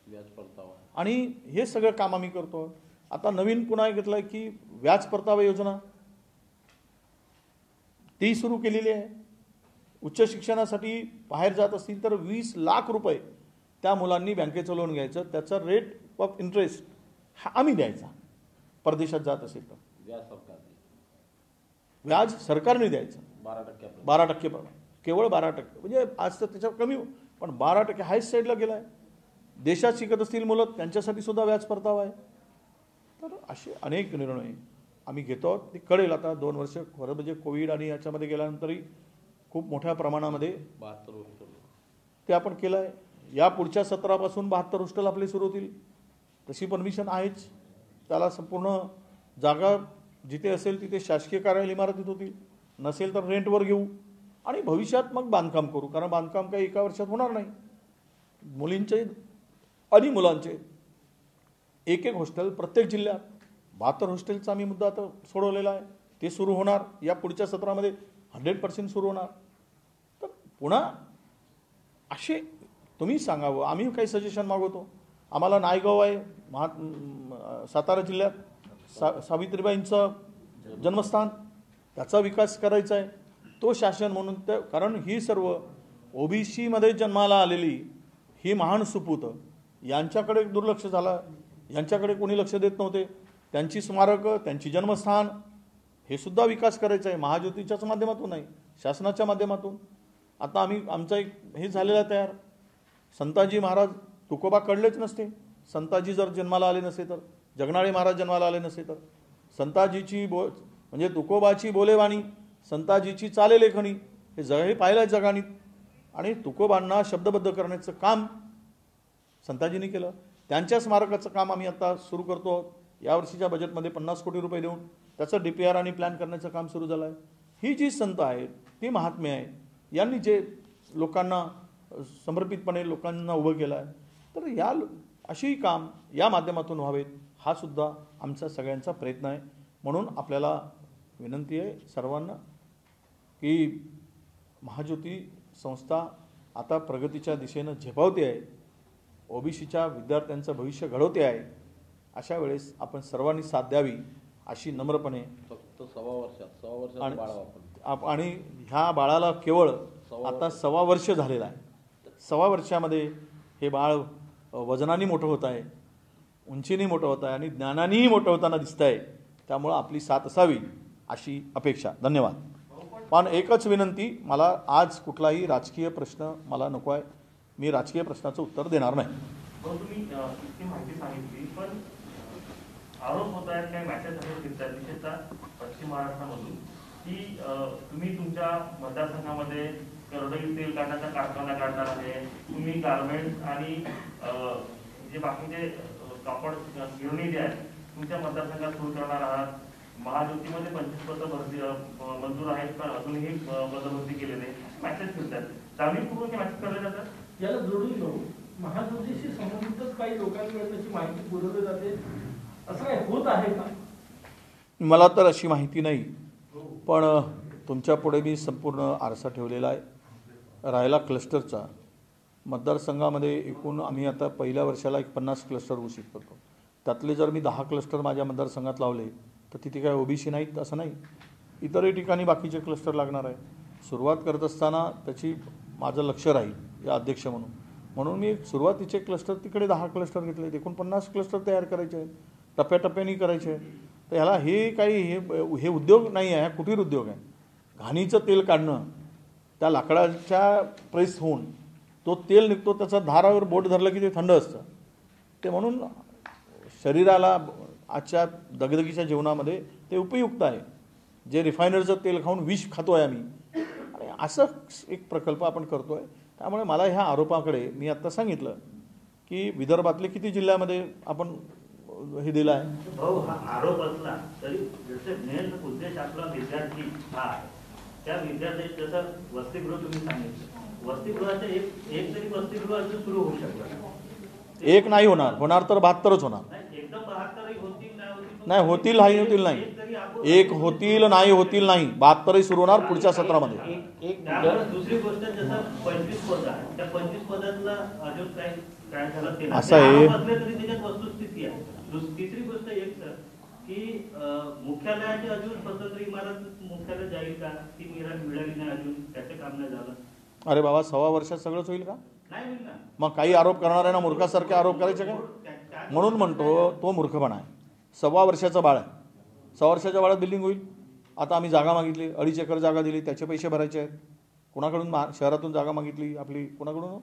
व्याज परतावा आणि हे सगळं काम आम्ही करतो. आता नवीन पुन्हा घेतलं आहे की व्याज परतावा योजना ती सुरू केलेली आहे. उच्च शिक्षणासाठी बाहेर जात असतील तर 20 लाख रुपये त्या मुलांनी बँकेचं लोन घ्यायचं, त्याचा रेट ऑफ इंटरेस्ट हा आम्ही द्यायचा. परदेशात जात असेल तर व्याज सरकारने द्यायचं 12% केवळ 12%. म्हणजे आज तर त्याच्यावर कमी, पण 12% हायस्ट साईडला गेला आहे. देशात शिकत असतील मुलं त्यांच्यासाठी सुद्धा व्याज परतावा आहे. तर असे अनेक निर्णय आम्ही घेतो आहोत. ते कळेल आता 2 वर्ष खरं म्हणजे कोविड आणि याच्यामध्ये गेल्यानंतरही खूप मोठ्या प्रमाणामध्ये 72 हॉस्टेल ते आपण केलं आहे. या पुढच्या सत्रापासून 72 हॉस्टेल आपले सुरू होतील. तशी परमिशन आहेच. त्याला संपूर्ण जागा जिथे असेल तिथे शासकीय कार्यालय इमारतीत होतील, नसेल तर रेंटवर घेऊ आणि भविष्यात मग बांधकाम करू. कारण बांधकाम काही एका वर्षात होणार नाही. मुलींचे आणि मुलांचे एक हॉस्टेल प्रत्येक जिल्ह्यात 72 हॉस्टेलचा आम्ही मुद्दा आता सोडवलेला आहे. ते सुरू होणार या पुढच्या सत्रामध्ये 100% सुरू होणार. तर पुन्हा असे तुम्ही सांगावं, आम्ही काही सजेशन मागवतो. आम्हाला नायगाव आहे सातारा जिल्ह्यात सावित्रीबाईंचं जन्मस्थान, त्याचा विकास करायचा आहे. तो शासन म्हणून कारण ही सर्व ओबीसीमध्ये जन्माला आलेली ही महान सुपूत यांच्याकडे दुर्लक्ष झालं. यांच्याकडे कोणी लक्ष देत नव्हते. त्यांची स्मारकं, त्यांची जन्मस्थान हे सुद्धा विकास करायचं आहे. महाज्योतीच्याच माध्यमातून नाही, शासनाच्या माध्यमातून. आता आम्ही आमचा एक हे झालेला आहे तयार. संताजी महाराज तुकोबा कळलेच नसते. संताजी जर जन्माला आले नसते तर, जगनाळे महाराज जन्माला आले नसते तर, संताजीची म्हणजे तुकोबाची बोलेवाणी, संताजीची चालेलेखणी हे हे पाहिलं जगानी. आणि तुकोबांना शब्दबद्ध करण्याचं काम संताजींनी केलं. त्यांच्या स्मारकाचं काम आम्ही आता सुरू करतो आहोत. यावर्षीच्या बजेटमध्ये 50 कोटी रुपये देऊन त्याचं DPR आणि प्लॅन करण्याचं काम सुरू झालं आहे. ही जी संत आहेत, ती महात्मे आहेत, यांनी जे लोकांना समर्पितपणे लोकांना उभं केलं आहे, तर या अशी काम या माध्यमातून व्हावेत हा सुद्धा आमचा सगळ्यांचा प्रयत्न आहे. म्हणून आपल्याला विनंती आहे सर्वांना की महाज्योती संस्था आता प्रगतीच्या दिशेनं झेपावते आहे, ओबीसीच्या विद्यार्थ्यांचं भविष्य घडवते आहे. अशा वेळेस आपण सर्वांनी साथ द्यावी अशी नम्रपणे. फक्त 6 वर्षात बाळ वापरतो आणि ह्या बाळाला केवळ आता 1.25 वर्ष झालेलं आहे. 1.25 वर्षामध्ये हे बाळ वजनाने मोठं होत आहे, उंचीने मोठं होत आहे आणि ज्ञानानेही मोठं होताना दिसत आहे. त्यामुळं आपली साथ असावी अशी अपेक्षा. धन्यवाद. पण एकच विनंती, मला आज कुठलाही राजकीय प्रश्न मला नको आहे. मी राजकीय प्रश्नाचं उत्तर देणार नाही. तुम्ही इतकी माहिती सांगितली, पण आरोप होत आहेत, काही मॅसेज फिरतात विशेषतः पश्चिम महाराष्ट्रामधून की तुम्ही तुमच्या मतदारसंघामध्ये करडई तेल काढण्याचा कारखाना काढणार आहे, तुम्ही गारमेंट्स आणि जे बाकीचे कापड गिरणी जे आहेत तुमच्या मतदारसंघात सुरू करणार आहात. महाज्योतीमध्ये 25 पदं भरती मंजूर आहेत, पण अजूनही पदं भरती केले नाही, मॅसेज फिरतात. जाणीवपूर्वक मॅसेज करले जातात. याला जोडून घेऊ महाज्योतीशी संबंधितच काही लोकांकडे त्याची माहिती पुरवली जाते, असं काही होत आहे का? मला तर अशी माहिती नाही, पण तुमच्या पुढे मी संपूर्ण आरसा ठेवलेला आहे. राहिला क्लस्टरचा, मतदारसंघामध्ये एकूण आम्ही आता पहिल्या वर्षाला 50 क्लस्टर घोषित करतो. त्यातले जर मी 10 क्लस्टर माझ्या मतदारसंघात लावले तर तिथे काय ओबीसी नाहीत असं नाही, इतरही ठिकाणी बाकीचे क्लस्टर लागणार आहे. सुरुवात करत असताना त्याची माझं लक्ष राहील या अध्यक्ष म्हणून मी सुरुवातीचे क्लस्टर तिकडे 10 क्लस्टर घेतले. एकूण 50 क्लस्टर तयार करायचे आहेत, टप्प्याटप्प्याने करायचे आहेत. तर ह्याला हे काही हे उद्योग नाही आहे, हा कुटीर उद्योग आहे. घाणीचं तेल काढणं, त्या लाकडाच्या प्रेस होऊन तो तेल निघतो, त्याचा धारावर बोट धरलं की ते थंड असतं. ते म्हणून शरीराला आजच्या दगदगीच्या जीवनामध्ये ते उपयुक्त आहे. जे रिफायनरचं तेल खाऊन विष खातो आहे आम्ही, आणि असं एक प्रकल्प आपण करतो आहे. त्यामुळे मला ह्या आरोपाकडे मी आत्ता सांगितलं की विदर्भातले किती जिल्ह्यामध्ये आपण हे दिलं आहे. भाऊ, हा आरोप असला तरी जसे मेन उद्देश आपला विद्यार्थी हा आहे, त्या विद्यार्थ्याचे जसं वसतिगृह तुम्ही सांगितलं, वसतिगृहाचे एक तरी वसतिगृह अजून सुरू होऊ शकलं. एक नाही होणार तर 72च होणार. एकदम 72 होतील नाही होतील नाही होतील नाही, एक होतील नाही होतील नाही, 72 सुरू होणार पुढच्या सत्रामध्ये. दुसरी गोष्ट जसं 25 पद आहे, त्या 25 पदातला अजून काय झालं ते असं आहे. तरी त्याच्यात वस्तुस्थिती आहे. तिसरी गोष्ट एक सर की मुख्यालयाची अजून स्वतंत्र इमारत मुख्यालय जाईल का, ती मिळाली नाही अजून, त्याचं काम नाही झालं. अरे बाबा, 1.25 वर्षात सगळंच होईल का? नाही होईल ना. मग काही आरोप करणाऱ्यांना मूर्खासारखे आरोप करायचे काय? म्हणून म्हणतो तो मूर्खपणा आहे. 1.25 वर्षाचं बाळ आहे, 1.25 वर्षाच्या बाळात बिल्डिंग होईल. आता आम्ही जागा मागितली, 2.5 एकर जागा दिली, त्याचे पैसे भरायचे आहेत. कोणाकडून? शहरातून जागा मागितली आपली, कोणाकडून?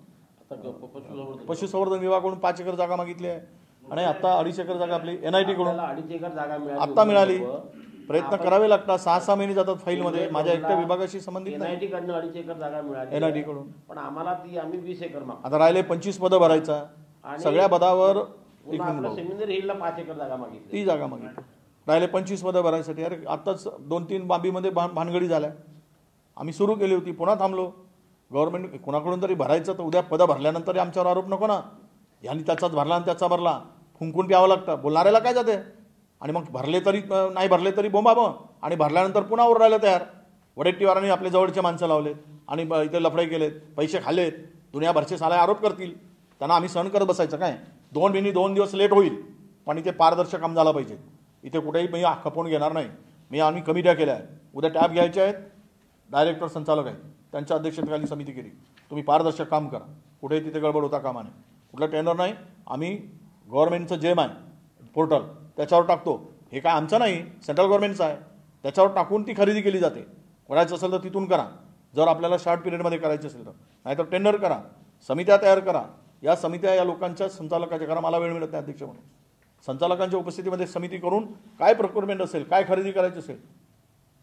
पशुसंवर्धन विभागाकडून 5 एकर जागा मागितली आहे. आणि आता 2.5 एकर जागा आपली NIT कडून आपल्याला 2.5 एकर जागा मिळाली. आत्ता मिळाली. प्रयत्न करावे लागतात. 6-6 महिने जातात फाईलमध्ये. माझ्या एकट्या विभागाशी संबंधित नाही. NIT कडनं 2.5 एकर जागा मिळाली NIT कडून. पण आम्हाला ती आम्ही 20 एकर मागतो. आता राहिले 25 पदं भरायचा. आणि सगळ्या पदावर एक पुन्हा मिनिट सेमिनरी हिलला 5 एकर जागा मागितली. ती जागा मागितली. राहिले 25 पदं भरायसाठी. अरे आत्ताच 2-3 बाबीमध्ये भानगडी झाल्या. आम्ही सुरू केली होती, पुन्हा थांबलो. गव्हर्नमेंट कोणाकडून तरी भरायचं तर उद्या पदं भरल्यानंतर आमच्यावर आरोप नको ना, यांनी त्याचाच भरला आणि त्याचा भरला. फुंकून प्यावं लागतं. बोलणाऱ्याला काय जाते. आणि मग भरले तरी नाही भरले तरी बोंबाबं, आणि भरल्यानंतर पुन्हा ओरडायला तयार. वडेट्टीवारांनी आपले जवळचे माणसं लावलेत आणि इथे लफडे केलेत, पैसे खाल्लेत, दुनियाभरचे साले आरोप करतील. त्यांना आम्ही सहन करत बसायचं काय. 2 महिने 2 दिवस लेट होईल, पण इथे पारदर्शक काम झालं पाहिजे. इथे कुठेही मी खपवून घेणार नाही. आम्ही कमिट्या केल्या आहेत. उद्या टॅब घ्यायचे आहेत. डायरेक्टर संचालक आहेत, त्यांच्या अध्यक्षतेखाली समिती केली. तुम्ही पारदर्शक काम करा. कुठेही तिथे गडबड होता कामा नये. कुठलं टेंडर नाही. आम्ही गव्हर्नमेंटचं जेम आहे पोर्टल, त्याच्यावर टाकतो. हे काय आमचं नाही, सेंट्रल गव्हर्नमेंटचं आहे. त्याच्यावर टाकून ती खरेदी केली जाते. करायचं असेल तर तिथून करा, जर आपल्याला शॉर्ट पिरियडमध्ये करायचं असेल तर. नाहीतर टेंडर करा, समित्या तयार करा. या समित्या या लोकांच्या संचालकाच्या, कारण मला वेळ मिळत नाही अध्यक्ष म्हणून, संचालकांच्या उपस्थितीमध्ये समिती करून काय प्रोक्युरमेंट असेल, काय खरेदी करायची असेल,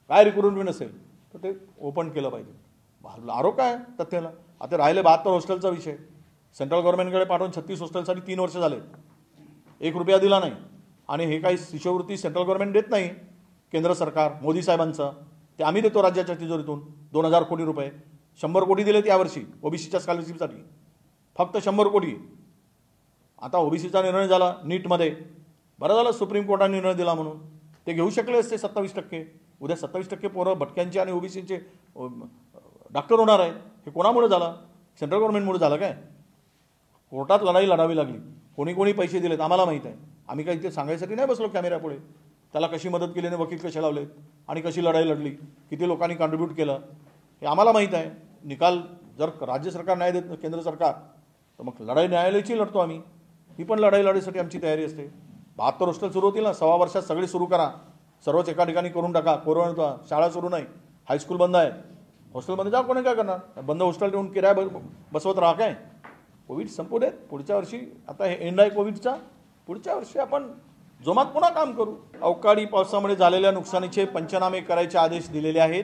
काय रिक्रुटमेंट असेल तर ते ओपन केलं पाहिजे. आरोप काय तथ्याला. आता राहिले 72 हॉस्टेलचा विषय. सेंट्रल गव्हर्नमेंटकडे पाठवून 36 हॉस्टेलसाठी 3 वर्ष झाले, 1 रुपया दिला नाही. आणि हे काही शिष्यवृत्ती सेंट्रल गव्हर्नमेंट देत नाही, केंद्र सरकार मोदी साहेबांचं, ते आम्ही देतो राज्याच्या तिजोरीतून 2000 कोटी रुपये. 100 कोटी दिलेत यावर्षी ओबीसीच्या स्कॉलरशिपसाठी, फक्त 100 कोटी. आता ओबीसीचा निर्णय झाला नीटमध्ये, बरं झालं सुप्रीम कोर्टाने निर्णय दिला म्हणून. ते घेऊ शकले असते 27%. उद्या 27% पोरं भटक्यांचे आणि ओबीसीचे डॉक्टर होणार आहेत. हे कोणामुळे झालं. सेंट्रल गव्हर्नमेंटमुळे झालं काय. कोर्टात लढाई लढावी लागली. कोणी कोणी पैसे दिलेत आम्हाला माहीत आहे. आम्ही काही ते सांगायसाठी नाही बसलो कॅमेऱ्यापुढे. त्याला कशी मदत केली आणि वकील कसे लावलेत आणि कशी लढाई लढली, किती लोकांनी कॉन्ट्रीब्यूट केलं, हे आम्हाला माहीत आहे. निकाल जर राज्य सरकार नाही देत, केंद्र सरकार, तर मग लढाई न्यायालयाची लढतो आम्ही. ही पण लढाई लढाईसाठी आमची तयारी असते. 72 हॉस्टेल सुरू होतील ना, 1.25 वर्षात सगळे सुरू करा. सर्वच एका ठिकाणी करून टाका. कोरोना शाळा सुरू नाही, हायस्कूल बंद आहे. हॉस्टेलमध्ये जा, कोणी काय करणार. बंद हॉस्टेल ठेवून किराया बसवत राहा काय. कोविड संपू देत. पुढच्या वर्षी, आता हे एंड आहे कोविडचा, पुढच्या वर्षी आपण जोमात पुन्हा काम करू. अवकाळी पावसामुळे झालेल्या नुकसानीचे पंचनामे करायचे आदेश दिलेले आहेत.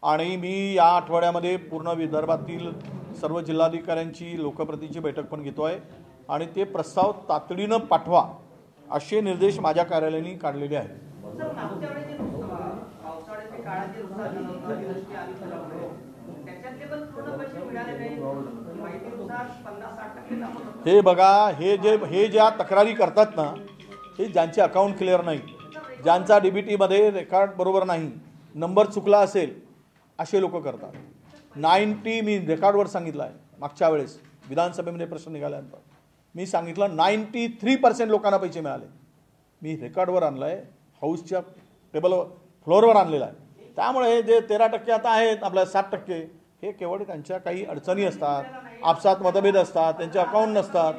आणि मी या आठवड्यामध्ये पूर्ण विदर्भातील सर्व जिल्हाधिकाऱ्यांची लोकप्रतिनिधीची बैठक पण घेतो आहे. आणि ते प्रस्ताव तातडीनं पाठवा असे निर्देश माझ्या कार्यालयाने काढलेले आहेत. हे बघा, हे ज्या तक्रारी करतात ना, हे ज्यांचे अकाउंट क्लिअर नाही, ज्यांचा डीबीटीमध्ये रेकॉर्ड बरोबर नाही, नंबर चुकला असेल, असे लोक करतात. 90 मी रेकॉर्डवर सांगितलं आहे. मागच्या वेळेस विधानसभेमध्ये प्रश्न निघाल्यानंतर मी सांगितलं 93% लोकांना पैसे मिळाले. मी रेकॉर्डवर आणलं आहे, हाऊसच्या टेबलवर फ्लोअरवर आणलेला आहे. त्यामुळे जे 13% आता आहेत, आपल्या 7%, हे केवळ त्यांच्या काही अडचणी असतात, आपसात मतभेद असतात, त्यांचे अकाउंट नसतात.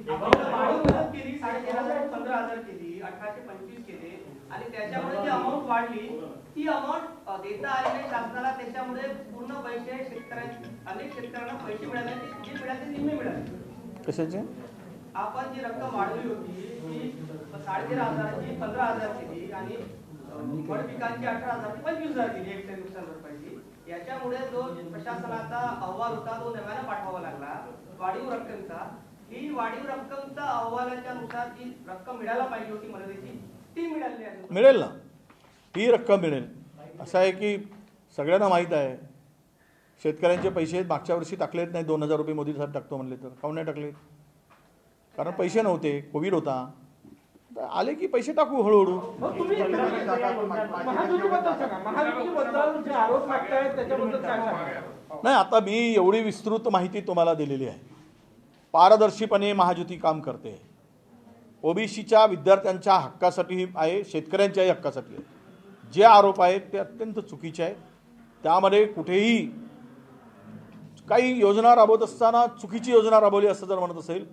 15,000 केली, 1825 केले, आणि त्याच्यामुळे जी अमाऊंट वाढली, ती अमाऊंट देता आली नाही शासनाला. त्याच्यामुळे पूर्ण पैसे अनेक शेतकऱ्यांना पैसे मिळाले, जे मिळाले निम्मे मिळाले. कशाचे. आपण जी रक्कम वाढवली होती ती 13,500ची 15,000 केली, आणि फळ पिकांची 18,000 ची 25,000 केली हेक्टर नुकसान भरपाईची. याच्यामुळे जो प्रशासनाचा अहवाल होता तो नव्यानं पाठवावा लागला वाढीव रक्कमचा. ही वाढीव रक्कमचा अहवालाच्या नुसार जी रक्कम मिळायला पाहिजे होती मदतीची, ती मिळाली आहे. मिळेल ना, ही रक्कम मिळेल. असं आहे की सगळ्यांना माहीत आहे, शेतकऱ्यांचे पैसे मागच्या वर्षी टाकलेत नाही. 2,000 रुपये मोदी साहेब टाकतो म्हणले तर काऊन नाही टाकले. कारण पैसे नव्हते, कोविड होता. आले की पैसे टाकू हळूहळू. नाही, आता मी एवढी विस्तृत माहिती तुम्हाला दिलेली आहे. पारदर्शीपणे महायुती काम करते. ओबीसीच्या विद्यार्थ्यांच्या हक्कासाठी आहे, शेतकऱ्यांच्याही हक्कासाठी आहे. जे आरोप आहेत ते अत्यंत चुकीचे आहेत. त्यामध्ये कुठेही काही योजना राबवत असताना चुकीची योजना राबवली असं जर म्हणत असेल,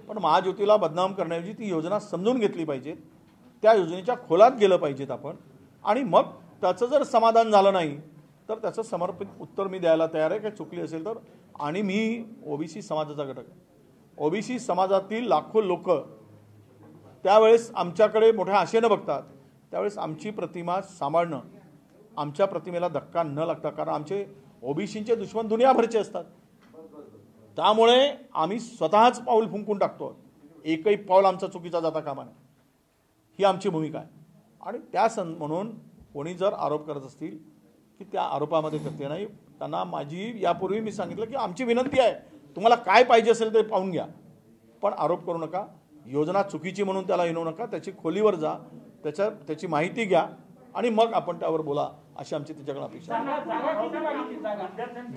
पण महायुतीला बदनाम करण्याऐवजी ती योजना समजून घेतली पाहिजेत, त्या योजनेच्या खोलात गेलं पाहिजेत आपण. आणि मग त्याचं जर समाधान झालं नाही तर त्याचं समर्पित उत्तर मी द्यायला तयार आहे, काही चुकली असेल तर. आणि मी ओबीसी समाजाचा घटक आहे. ओबीसी समाजातील लाखो लोक त्यावेळेस आमच्याकडे मोठ्या आशेनं बघतात. त्यावेळेस आमची प्रतिमा सांभाळणं, आमच्या प्रतिमेला धक्का न लागता, कारण आमचे ओबीसीचे दुश्मन दुनियाभरचे असतात, त्यामुळे आम्ही स्वतःच पाऊल फुंकून टाकतो. एकही पाऊल आमचा चुकीचा जाता कामा नये, ही आमची भूमिका आहे. आणि म्हणून कोणी जर आरोप करत असतील की त्या आरोपामध्ये तथ्य नाही, त्यांना माझी यापूर्वी मी सांगितलं की आमची विनंती आहे, तुम्हाला काय पाहिजे असेल ते पाहून घ्या, पण आरोप करू नका. योजना चुकीची म्हणून त्याला येऊ नका, त्याची खोलीवर जा, त्याची माहिती घ्या आणि मग आपण त्यावर बोला, अशी आमची त्याच्याकडे अपेक्षा आहे.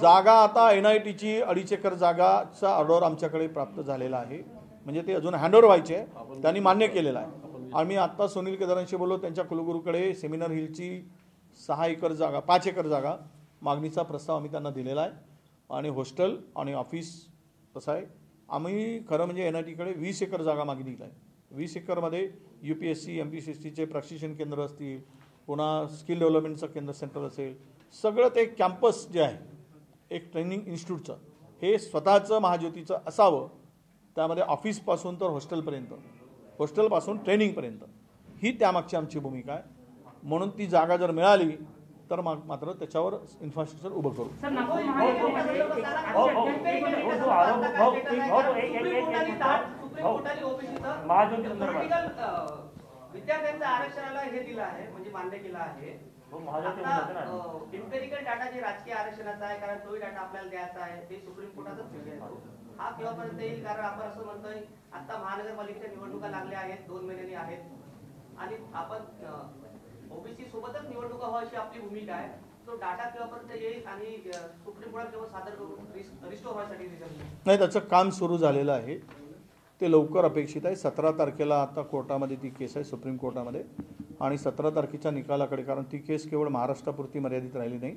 जागा आता NITची 2.5 एकर जागाचा ऑर्डर आमच्याकडे प्राप्त झालेला आहे, म्हणजे ते अजून हँडओव्हर व्हायचे, त्यांनी मान्य केलेलं आहे. आणि मी आत्ता सुनील केदारांशी बोललो, त्यांच्या कुलगुरूकडे सेमिनार हिलची 5 एकर जागा मागणीचा प्रस्ताव आम्ही त्यांना दिलेला आहे. आणि हॉस्टेल आणि ऑफिस तसं आहे. आम्ही खरं म्हणजे NITकडे 20 एकर जागा मागणीला आहे. 20 एकरमध्ये UPSC MPSCचे प्रशिक्षण केंद्र असतील, पुन्हा स्किल डेव्हलपमेंटचं केंद्र सेंटर असेल, सगळं ते कॅम्पस जे आहे एक ट्रेनिंग इन्स्टिट्यूटचं, हे स्वतःचं महाज्योतीचं असावं. त्यामध्ये ऑफिसपासून तर हॉस्टेलपर्यंत, हॉस्टेलपासून ट्रेनिंगपर्यंत, ही त्यामागची आमची भूमिका आहे. म्हणून ती जागा जर मिळाली तर मात्र त्याच्यावर इन्फ्रास्ट्रक्चर उभं करू. विद्यार्थ्यांच्या आरक्षणाला हे दिलं आहे, म्हणजे मान्य केलं आहे. एम्पिरिकल डाटा जे राजकीय आरक्षणाचा आहे, कारण तोही डाटा आपल्याला द्यायचा आहे, ते सुप्रीम कोर्टातच ठेवले आहे. हा केव्हापर्यंत येईल? कारण आपण असं म्हणतोय आता महानगरपालिकेच्या निवडणुका लागल्या आहेत, 2 महिन्यांनी आहेत, आणि आपण ओबीसी सोबतच निवडणुका व्हायची आपली भूमिका आहे. तो डाटा केव्हापर्यंत येईल आणि सुप्रीम कोर्टात केव्हा सादर करून रिस्टोर व्हायसाठी नाही, त्याचं काम सुरू झालेलं आहे, ते लवकर अपेक्षित आहे. 17 तारखेला आता कोर्टामध्ये ती केस आहे, सुप्रीम कोर्टामध्ये, आणि 17 तारखेच्या निकालाकडे, कारण ती केस केवळ महाराष्ट्रापुरती मर्यादित राहिली नाही,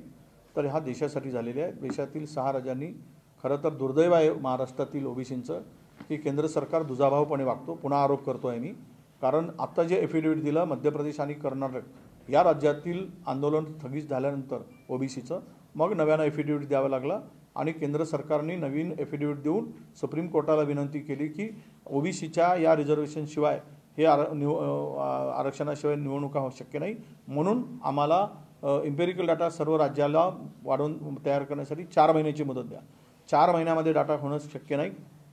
तर हा देशासाठी झालेली आहे. देशातील 6 राज्यांनी, खरं तर दुर्दैव आहे महाराष्ट्रातील ओबीसींचं की केंद्र सरकार दुजाभावपणे वागतो. पुन्हा आरोप करतो आहे मी, कारण आत्ता जे एफिडेव्हिट दिलं मध्य प्रदेश आणि कर्नाटक या राज्यातील आंदोलन स्थगित झाल्यानंतर ओबीसीचं, मग नव्यानं एफिडेव्हिट द्यावा लागला आणि केंद्र सरकारने नवीन एफिडेव्हिट देऊन सुप्रीम कोर्टाला विनंती केली की ओबीसीच्या या रिझर्वेशनशिवाय, हे आरक्षणाशिवाय निवडणुका शक्य नाही. म्हणून आम्हाला एम्पिरिकल डाटा सर्व राज्याला वाढवून तयार करण्यासाठी 4 महिन्याची मुदत द्या. 4 महिन्यामध्ये डाटा होणं शक्य नाही,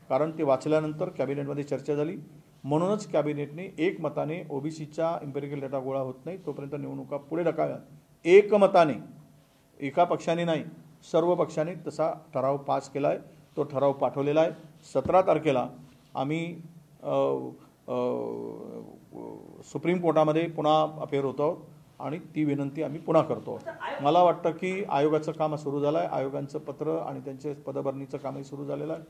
कारण ते वाचल्यानंतर कॅबिनेटमध्ये चर्चा झाली. म्हणूनच कॅबिनेटने एकमताने ओबीसीचा एम्पिरिकल डाटा गोळा होत नाही तोपर्यंत निवडणुका पुढे ढकलाव्यात, एकमताने, एका पक्षाने नाही, सर्व पक्षांनी तसा ठराव पास केला आहे. तो ठराव पाठवलेला आहे. 17 तारखेला आम्ही सुप्रीम कोर्टामध्ये पुन्हा अपेअर होतो आहोत आणि ती विनंती आम्ही पुन्हा करतो. मला वाटतं की आयोगाचं काम सुरू झालं आहे, आयोगांचं पत्र आणि त्यांचे पदभरणीचं कामही सुरू झालेलं आहे.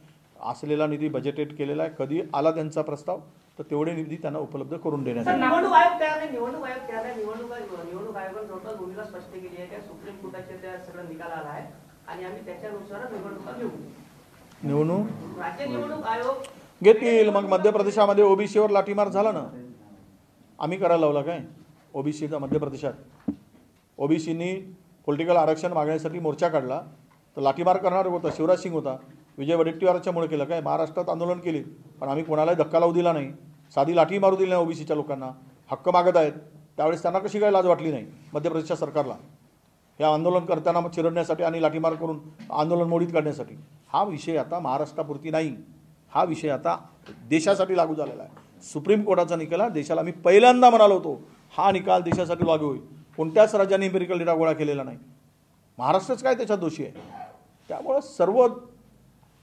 असलेला निधी बजेटेड केलेला आहे. कधी आला त्यांचा प्रस्ताव तर तेवढे निधी त्यांना उपलब्ध करून देण्यात येईल. निवडणूक आयोग तयार नाही, निवडणूक आयोगाने नोटीस भूमिका स्पष्ट केली आहे की सुप्रीम कोर्टाचे त्या सगळं निकाल आला आहे आणि आम्ही त्याच्यानुसार निवडणुका घेऊ. राज्य निवडणूक आयोग घेतील. मग मध्य प्रदेशामध्ये ओबीसीवर लाठीमार झाला ना, आम्ही करायला लावला काय? ओबीसीचा मध्य प्रदेशात ओबीसीनी पॉलिटिकल आरक्षण मागण्यासाठी मोर्चा काढला तर लाठीमार करणार होता शिवराज सिंग होता. विजय वडेट्टीवारच्यामुळे केलं काय? महाराष्ट्रात आंदोलन केली पण आम्ही कोणालाही धक्का लावू दिला नाही, साधी लाठी मारू दिली नाही. ओबीसीच्या लोकांना हक्क मागत आहेत त्यावेळेस त्यांना कशी काय लाज वाटली नाही मध्य प्रदेशच्या सरकारला या आंदोलन करताना चिरडण्यासाठी आणि लाठीमार करून आंदोलन मोडीत काढण्यासाठी? हा विषय आता महाराष्ट्रापुरती नाही, हा विषय आता देशासाठी लागू झालेला आहे. सुप्रीम कोर्टाचा निकाल हा देशाला, आम्ही पहिल्यांदा म्हणालो होतो हा निकाल देशासाठी लागू होईल. कोणत्याच राज्याने एम्पिरिकल डेटा गोळा केलेला नाही, महाराष्ट्रच काय त्याच्यात दोषी आहे. त्यामुळं सर्व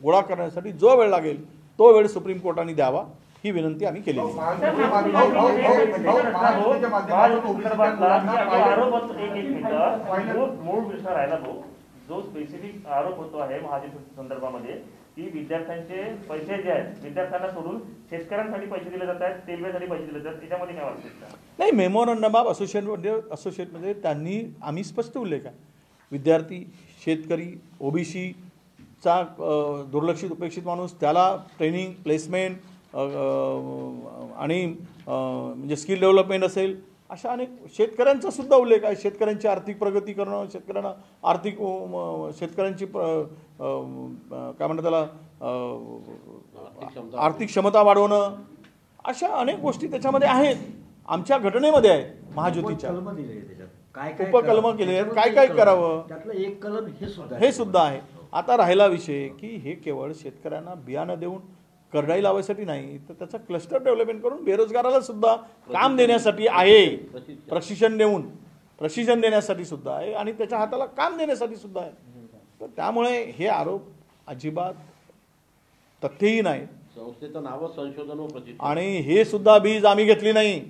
गोळा करण्यासाठी जो वेळ लागेल तो वेळ सुप्रीम कोर्टाने द्यावा ही विनंती आम्ही केली. जो स्पेसिफिक आरोप होतो आहे महायुती संदर्भामध्ये की विद्यार्थ्यांचे पैसे जे आहेत विद्यार्थ्यांना सोडून शेतकऱ्यांसाठी पैसे दिले जात आहेत, रेल्वेसाठी पैसे दिले जातात, त्याच्यामध्ये काय वाटतं? नाही, मेमोरंडम ऑफ असोसिएटमध्ये त्यांनी आम्ही स्पष्ट उल्लेख आहे, विद्यार्थी, शेतकरी, ओबीसीचा दुर्लक्षित उपेक्षित माणूस त्याला ट्रेनिंग, प्लेसमेंट आणि म्हणजे स्किल डेव्हलपमेंट असेल, अशा अनेक शेतकऱ्यांचा सुद्धा उल्लेख आहे. शेतकऱ्यांची आर्थिक प्रगती करणं, शेतकऱ्यांना शेतकऱ्यांची काय म्हणतात त्याला आर्थिक क्षमता वाढवणं, अशा अनेक गोष्टी त्याच्यामध्ये आहेत, आमच्या घटनेमध्ये आहेत. महाज्योतीच्या कलम दिले त्याच्यात काय काय उपकलम करावं? केले आहेत, त्याच्यामध्ये काय एक करावं? कलम. त्यातलं एक कलम हे सुद्धा आहे. आता राहिला विषय की हे केवळ शेतकऱ्यांना बियाणं देऊन करडाई लावायसाठी नाही, तर त्याचं क्लस्टर डेव्हलपमेंट करून बेरोजगाराला सुद्धा काम देण्यासाठी आहे, प्रशिक्षण देण्यासाठी सुद्धा आहे आणि त्याच्या हाताला काम देण्यासाठी सुद्धा आहे. तर त्यामुळे हे आरोप अजिबात तथ्यहीन आहेत संस्थेचं नाव संशोधन व प्रशिक्षण आणि हे सुद्धा बीज आम्ही घेतली नाही.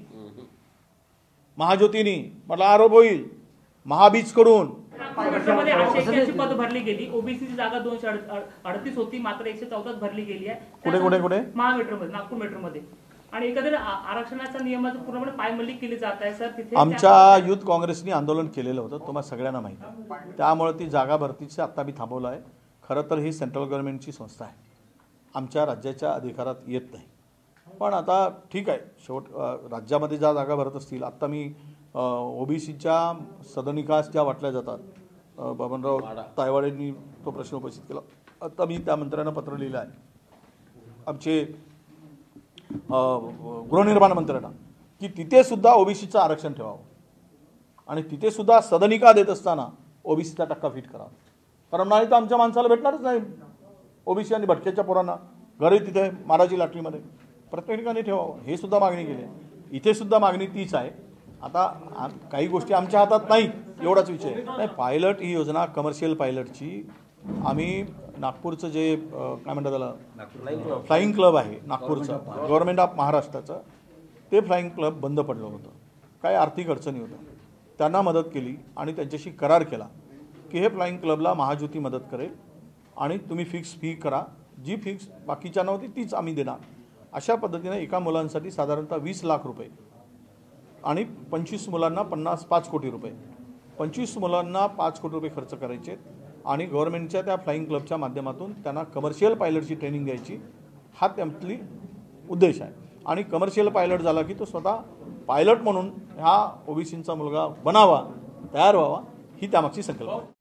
महाज्योतीनी म्हटलं आरोप होईल महाबीज करून. मध्ये 881 पद भरली गेली. ओबीसीची जागा 238 होती, मात्र 114 भरली गेली आहे. कुठे महामेट्रोमध्ये, नागपूर मेट्रोमध्ये. आणि एकंदरीत आरक्षणाच्या नियमाचं पूर्णपणे पायमल्ली केली जात आहे सर. तिथे आमच्या युथ काँग्रेसनी आंदोलन केलेलं होतं, तुम्हाला सगळ्यांना माहिती आहे. त्यामुळे ती जागा भरतीची आत्ता मी थांबवलं आहे. खरं तर ही सेंट्रल गव्हर्नमेंटची संस्था आहे, आमच्या राज्याच्या अधिकारात येत नाही. पण आता ठीक आहे, राज्यामध्ये ज्या जागा भरत असतील, आत्ता मी ओबीसीच्या सदनिकास ज्या वाटल्या जातात, बबनराव तायवाडेंनी तो प्रश्न उपस्थित केला. आता मी त्या मंत्र्यांना पत्र लिहिलं आहे, आमचे गृहनिर्माण मंत्र्यांना, की तिथे सुद्धा ओबीसीचं आरक्षण ठेवावं आणि तिथे सुद्धा सदनिका देत असताना ओबीसीचा टक्का फिट करावा. कारण नाही तर आमच्या माणसाला भेटणारच नाही. ओबीसी आणि भटक्याच्या पोरांना घरी तिथे महाराजी लाटणीमध्ये प्रत्येक ठिकाणी ठेवावं, हे सुद्धा मागणी केली आहे. इथे सुद्धा मागणी तीच आहे. आता काही गोष्टी आमच्या हातात नाहीत, एवढाच विषय नाही. पायलट ही योजना कमर्शियल पायलटची आम्ही नागपूरचं जे काय म्हणतात त्याला फ्लाईंग क्लब आहे नागपूरचं, गव्हर्नमेंट ऑफ महाराष्ट्राचं, ते फ्लाईंग क्लब बंद पडलं होतं. काही आर्थिक अडचणी होत्या, त्यांना मदत केली आणि त्यांच्याशी करार केला की हे फ्लाईंग क्लबला महाज्योती मदत करेल आणि तुम्ही फिक्स फी करा, जी फिक्स बाकीच्या नव्हती तीच आम्ही देणार. अशा पद्धतीने एका मुलांसाठी साधारणतः 20 लाख रुपये आणि 25 मुलांना 5 कोटी रुपये, 25 मुलांना 5 कोटी रुपये खर्च करायचे आणि गव्हर्नमेंटच्या त्या फ्लाईंग क्लबच्या माध्यमातून त्यांना कमर्शियल पायलटची ट्रेनिंग द्यायची, हा त्यातली उद्देश आहे. आणि कमर्शियल पायलट झाला की तो स्वतः पायलट म्हणून ह्या ओबीसींचा मुलगा बनावा, तयार व्हावा, ही त्यामागची संकल्पना आहे.